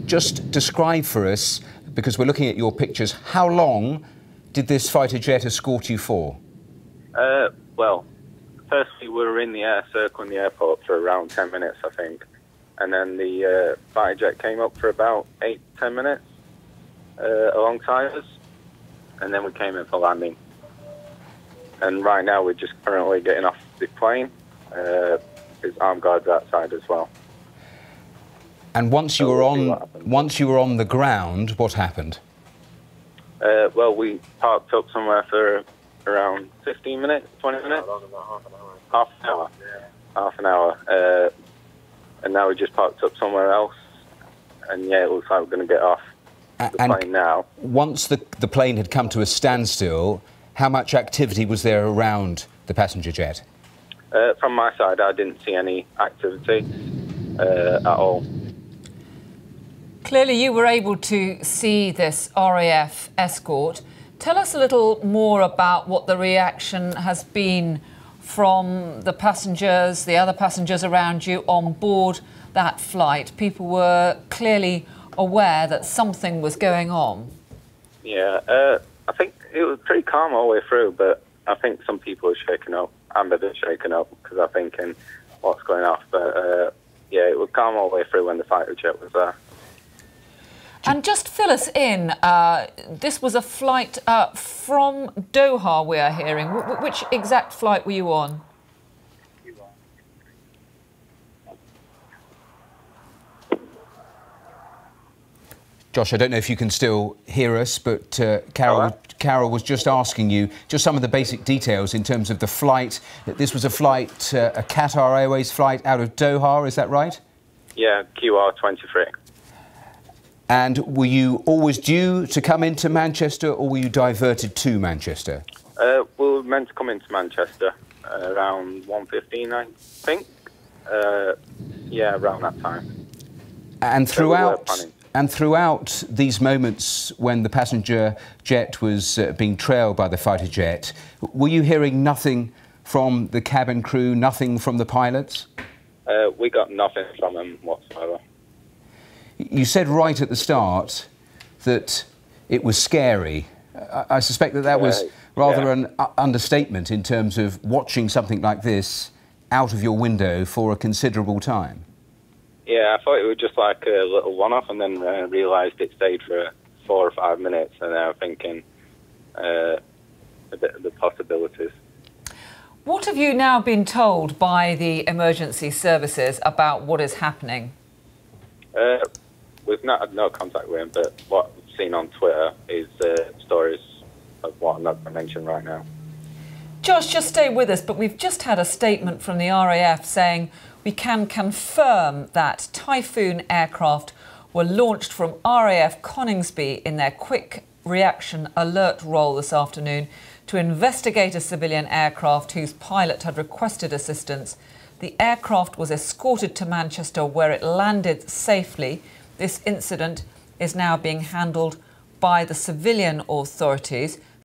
Just describe for us, because we're looking at your pictures, how long did this fighter jet escort you for? Well, firstly, we were in the air circling the airport for around 10 minutes, I think. And then the fighter jet came up for about 8-10 minutes alongside us. And then we came in for landing. And right now, we're just currently getting off the plane. There's armed guards outside as well. And once you were on the ground, what happened? Well, we parked up somewhere for around 15 minutes, 20 minutes? Half an hour. Yeah. Half an hour. And now we just parked up somewhere else. And yeah, it looks like we're going to get off the plane now. Once the plane had come to a standstill, how much activity was there around the passenger jet? From my side, I didn't see any activity at all. Clearly, you were able to see this RAF escort. Tell us a little more about what the reaction has been from the passengers, the other passengers around you on board that flight. People were clearly aware that something was going on. Yeah, I think it was pretty calm all the way through, but I think some people are shaken up. I'm a bit shaken up because I'm thinking what's going off. But yeah, it was calm all the way through when the fighter jet was there. And just fill us in, this was a flight from Doha, we are hearing. Which exact flight were you on? Josh, I don't know if you can still hear us, but Carol was just asking you just some of the basic details in terms of the flight. This was a flight, a Qatar Airways flight out of Doha, is that right? Yeah, QR23. And were you always due to come into Manchester, or were you diverted to Manchester? We were meant to come into Manchester around 1:15, I think. Yeah, around that time. And throughout these moments when the passenger jet was being trailed by the fighter jet, were you hearing nothing from the cabin crew, nothing from the pilots? We got nothing from them whatsoever. You said right at the start that it was scary. I suspect that was rather an understatement in terms of watching something like this out of your window for a considerable time. Yeah, I thought it was just like a little one-off, and then realised it stayed for 4 or 5 minutes, and I was thinking a bit of the possibilities. What have you now been told by the emergency services about what is happening? We've not had no contact with him, but what we've seen on Twitter is stories of what I'm not going to mention right now. Josh, just stay with us, but we've just had a statement from the RAF saying we can confirm that Typhoon aircraft were launched from RAF Coningsby in their quick reaction alert role this afternoon to investigate a civilian aircraft whose pilot had requested assistance. The aircraft was escorted to Manchester, where it landed safely. This incident is now being handled by the civilian authorities.